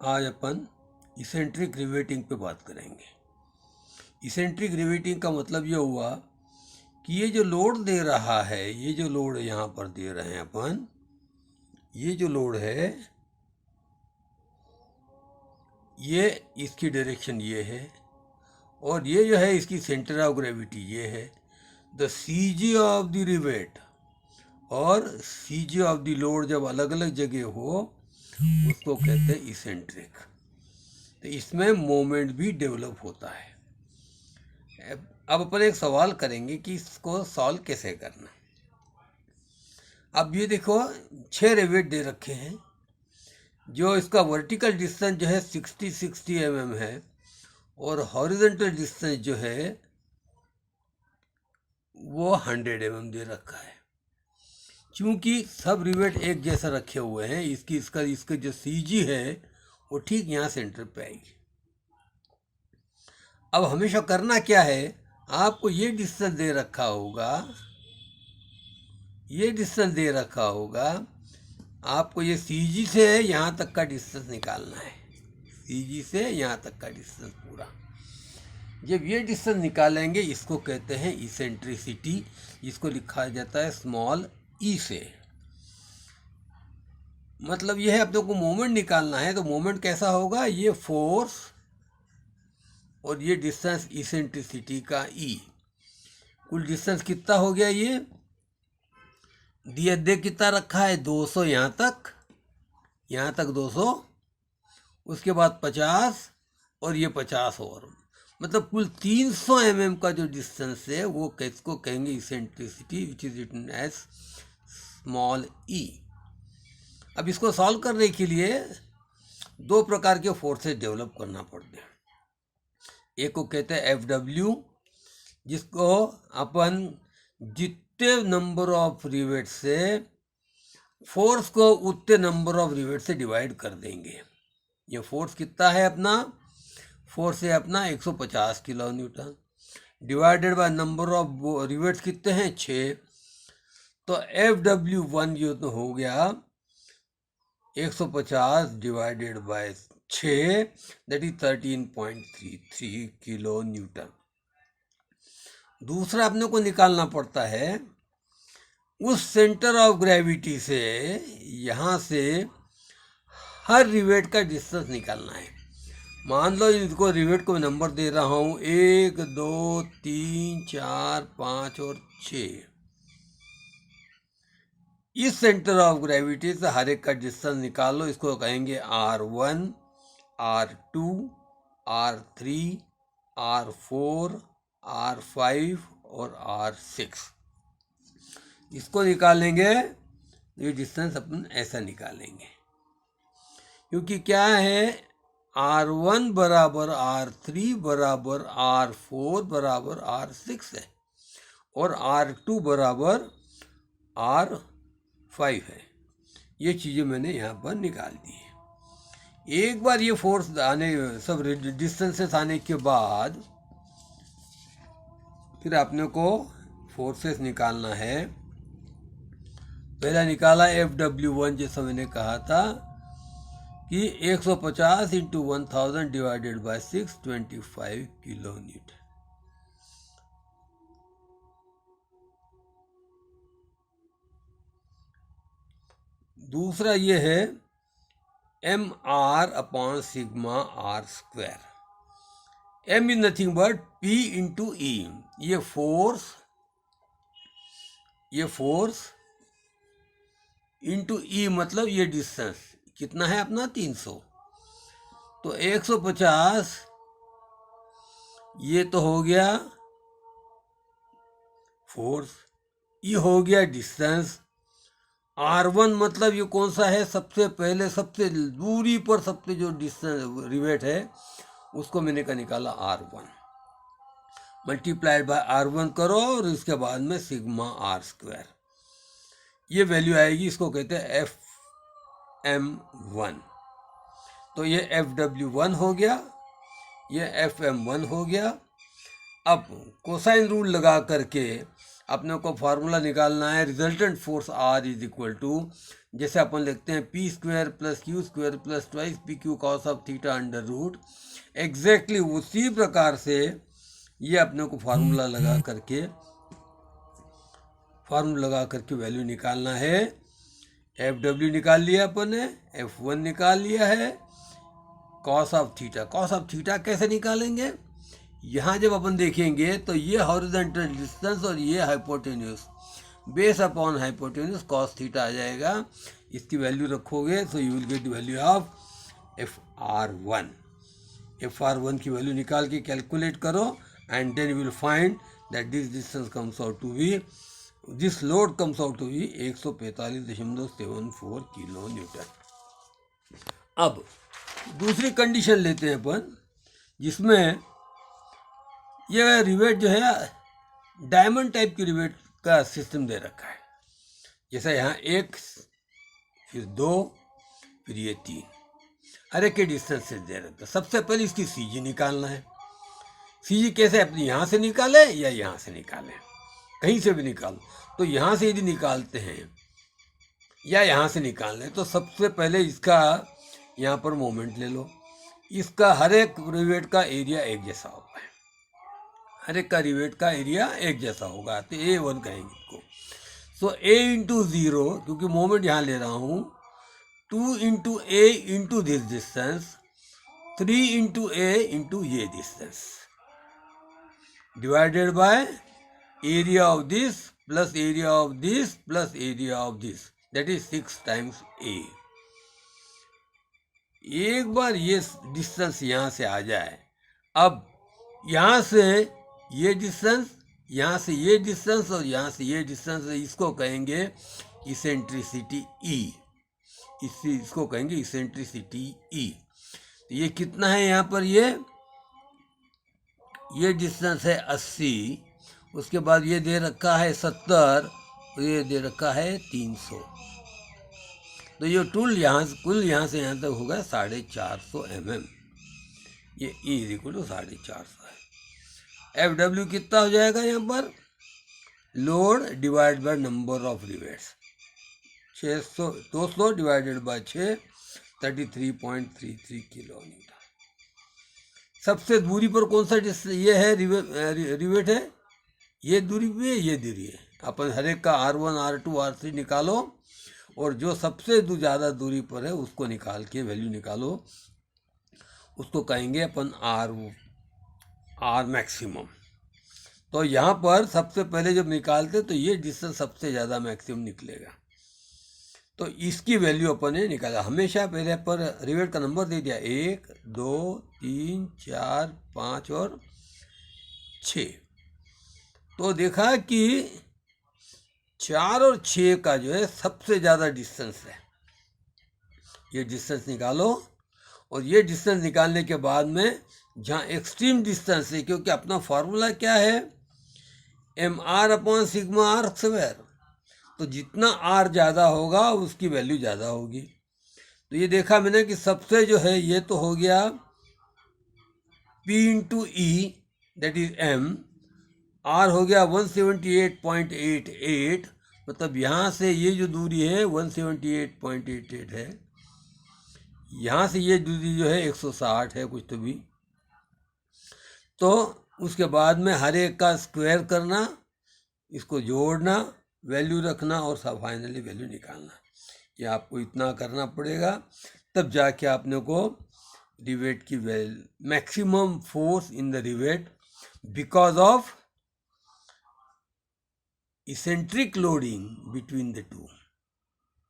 आज अपन eccentric riveting पे बात करेंगे। इसेंट्रिक रिवेटिंग का मतलब ये हुआ कि ये जो लोड दे रहा है, ये जो लोड यहाँ पर दे रहे हैं अपन, ये जो लोड है ये इसकी डायरेक्शन ये है और ये जो है इसकी सेंटर ऑफ ग्रेविटी ये है। The C G of the rivet और C G of the load जब अलग अलग जगह हो उसको कहते हैं इसेंट्रिक। तो इसमें मोमेंट भी डेवलप होता है। अब अपन एक सवाल करेंगे कि इसको सॉल्व कैसे करना। अब ये देखो 6 रिवेट दे रखे हैं, जो इसका वर्टिकल डिस्टेंस जो है 60 mm है और हॉरिजॉन्टल डिस्टेंस जो है वो 100 mm दे रखा है। क्योंकि सब रिवेट एक जैसा रखे हुए हैं, इसका जो सीजी है वो ठीक यहाँ सेंटर पे आएगी। अब हमेशा करना क्या है, आपको ये डिस्टेंस दे रखा होगा, ये डिस्टेंस दे रखा होगा, आपको ये सीजी से यहाँ तक का डिस्टेंस निकालना है। सीजी से यहाँ तक का डिस्टेंस पूरा, जब ये डिस्टेंस निकालेंगे इसको कहते हैं इसेंट्रिसिटी। इसको लिखा जाता है स्मॉल ई से। मतलब ये है अपने को मोमेंट निकालना है, तो मोमेंट कैसा होगा, ये फोर्स और ये डिस्टेंस इसेंट्रिसिटी का ई। कुल डिस्टेंस कितना हो गया, ये दे कितना रखा है 200, यहाँ तक 200, उसके बाद 50 और ये 50 और, मतलब कुल 300 mm का जो डिस्टेंस है वो किसको कहेंगे, eccentricity, which is written as small E. अब इसको सॉल्व करने के लिए 2 प्रकार के फोर्सेस डेवलप करना पड़ते हैं। एक को कहते हैं FW, जिसको अपन जितने नंबर ऑफ रिवेट से फोर्स को उतने नंबर ऑफ रिवेट से डिवाइड कर देंगे। ये फोर्स कितना है अपना, फोर्स है अपना 150 kilo Newton, divided by number of rivets कितने हैं 6, तो FW1 जो तो हो गया 150 divided by 6, that is 13.33 kilo Newton. दूसरा अपने को निकालना पड़ता है उस सेंटर ऑफ ग्रेविटी से, यहाँ से हर रिवेट का डिस्टेंस निकालना है। मान लो इसको रिवेट को नंबर दे रहा हूँ 1 2 3 4 5 और 6। इस सेंटर ऑफ ग्रेविटी से हर एक का डिस्टेंस निकालो, इसको कहेंगे R1, R2, R3, R4, R5 और R6। इसको निकालेंगे, ये डिस्टेंस अपन ऐसा निकालेंगे, क्योंकि क्या है R1 बराबर R3 बराबर R4 बराबर R6 है और R2 बराबर R5 है। ये चीज़ें मैंने यहाँ पर निकाल दी है। एक बार ये फोर्स आने, सब डिस्टेंसेस आने के बाद फिर अपने को फोर्सेस निकालना है। पहला निकाला FW1, जैसा मैंने कहा था कि 150 into 1000 divided by 6, 25 kilo Newton. दूसरा ये है MR upon sigma R square. M is nothing but P into E। ये फोर्स इंटू E, मतलब ये डिस्टेंस कितना है अपना 300, तो 150 ये तो हो गया फोर्स, ये हो गया डिस्टेंस। R1 मतलब ये कौन सा है, सबसे पहले सबसे दूरी पर सबसे जो डिस्टेंस रिवेट है उसको मैंने का निकाला R1, मल्टीप्लाइड बाय R1 करो और इसके बाद में सिग्मा R स्क्वायर, ये वैल्यू आएगी, इसको कहते हैं FM1। तो ये FW1 हो गया, ये FM1 हो गया। अब कोसाइन रूल लगा करके अपने को फार्मूला निकालना है resultant force R is equal to, जैसे अपन लिखते हैं P square plus Q square plus twice P Q cos of theta under root. Exactly उसी प्रकार से ये अपने को फार्मूला लगा करके वैल्यू निकालना है। एफ डब्ल्यू निकाल लिया अपन ने, एफ वन निकाल लिया है, कॉस ऑफ थीटा कैसे निकालेंगे? यहाँ जब अपन देखेंगे तो ये हॉरिजॉन्टल डिस्टेंस और ये hypotenuse, base upon hypotenuse cos theta आ जाएगा। इसकी वैल्यू रखोगे तो you will get value of FR1 की वैल्यू निकाल के कैलकुलेट करो and then you will find that this distance comes out to be, this load comes out to be 145.74 kilo newton. अब दूसरी कंडीशन लेते हैं अपन, जिसमें यह रिवेट जो है डायमंड टाइप की रिवेट का सिस्टम दे रखा है। जैसा यहाँ 1, फिर 2, फिर ये 3, हर एक के डिस्टेंस से दे रखा है। सबसे पहले इसकी सीजी निकालना है। सीजी कैसे? अपनी यहाँ से निकाले या यहाँ से निकाले, कहीं से भी निकालो। तो यहाँ से यदि निकालते हैं या यहाँ से निकाल लें तो सबसे पहले इसका यहाँ पर मोमेंट ले लो। इसका हर एक रिवेट का एरिया एक जैसा होगा, हर एक का रिवेट का एरिया एक जैसा होगा, तो A1 कहेंगे इसको। सो A इंटू 0, क्योंकि मोमेंट यहाँ ले रहा हूँ, 2 into A into this distance, 3 into A into ये distance, divided by area of this plus area of this plus area of this, that is 6 times A। एक बार ये डिस्टेंस यहाँ से आ जाए, अब यहाँ से ये डिस्टेंस, यहाँ से ये डिस्टेंस और यहाँ से ये डिस्टेंस, इसको कहेंगे इसेंट्रिसिटी E। इसको कहेंगे इसेंट्रिसिटी E। तो ये कितना है यहाँ पर? ये डिस्टेंस है 80, उसके बाद ये दे रखा है 70 और ये दे रखा है 300। तो ये कुल यहाँ से यहाँ तक होगा 450 mm। ये E इज इक्वल टू 450 है। FW कितना हो जाएगा यहाँ पर? Load divide by number of rivets, 200 divided by 6, 33.33 kilo Newton. सबसे दूरी पर कौन सा ये है रिवेट है? ये दूरी पे, ये दूरी है। अपन हर एक का R1, R2, R3 निकालो और जो सबसे ज़्यादा दूरी पर है उसको निकाल के वैल्यू निकालो, उसको कहेंगे अपन R मैक्सिमम। तो यहाँ पर सबसे पहले जब निकालते तो ये डिस्टेंस सबसे ज़्यादा मैक्सिमम निकलेगा, तो इसकी वैल्यू अपन ने निकाला। हमेशा पहले पर रिवेट का नंबर दे दिया, 1, 2, 3, 4, 5 और 6। तो देखा कि 4 और 6 का जो है सबसे ज़्यादा डिस्टेंस है। ये डिस्टेंस निकालो और ये डिस्टेंस निकालने के बाद में जहाँ एक्सट्रीम डिस्टेंस है, क्योंकि अपना फार्मूला क्या है? mr upon sigma r square. तो जितना r ज़्यादा होगा उसकी वैल्यू ज़्यादा होगी। तो ये देखा मैंने कि सबसे जो है ये तो हो गया P into E, that is m, r हो गया 178.88, मतलब यहाँ से ये जो दूरी है 178.88 है, यहाँ से ये दूरी जो है 160 है कुछ तो भी। तो उसके बाद में हर एक का स्क्वायर करना, इसको जोड़ना, वैल्यू रखना और सब फाइनली वैल्यू निकालना। ये आपको इतना करना पड़ेगा, तब जाके आपने को रिवेट की maximum force in the rivet because of eccentric loading between the two.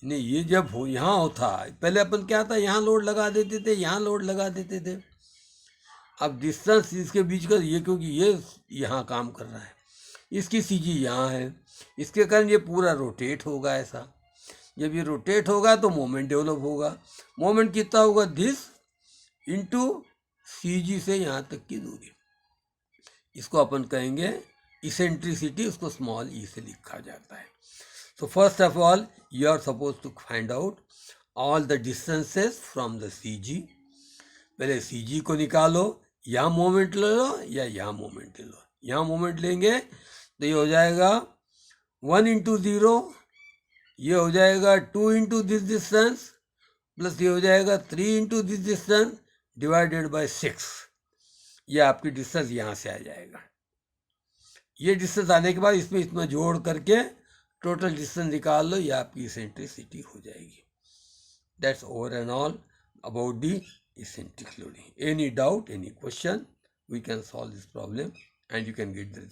नहीं, ये जब यहाँ होता, पहले अपन क्या था, यहाँ लोड लगा देते थे, यहाँ लोड लगा देते थे। अब डिस्टेंस इसके बीच का ये, क्योंकि ये यहाँ काम कर रहा है, इसकी सीजी यहाँ है, इसके कारण ये पूरा रोटेट होगा। ऐसा जब ये रोटेट होगा तो मोमेंट डेवलप होगा। मोमेंट कितना होगा? दिस इंटू सीजी से यहाँ तक की दूरी, इसको अपन कहेंगे इसेंट्रिसिटी, उसको स्मॉल ई से लिखा जाता है। So first of all you are suppose to find out all the distances from the CG. पहले सीजी को निकालो, यहाँ मोमेंट ले लो या यहाँ मोमेंट ले लो। यहाँ मोमेंट लेंगे तो ये हो जाएगा 1 इंटू 0 ये हो जाएगा 2 इंटू दिस डिस्टेंस प्लस ये हो जाएगा 3 into this distance divided bye 6। ये आपकी डिस्टेंस यहाँ से आ जाएगा। ये डिस्टेंस आने के बाद इसमें इतना जोड़ करके टोटल डिस्टेंस निकाल लो, ये आपकी इसेंट्रिसिटी हो जाएगी। That's over and all about the eccentric loading. Any doubt, any question, we can solve this problem and you can get the result.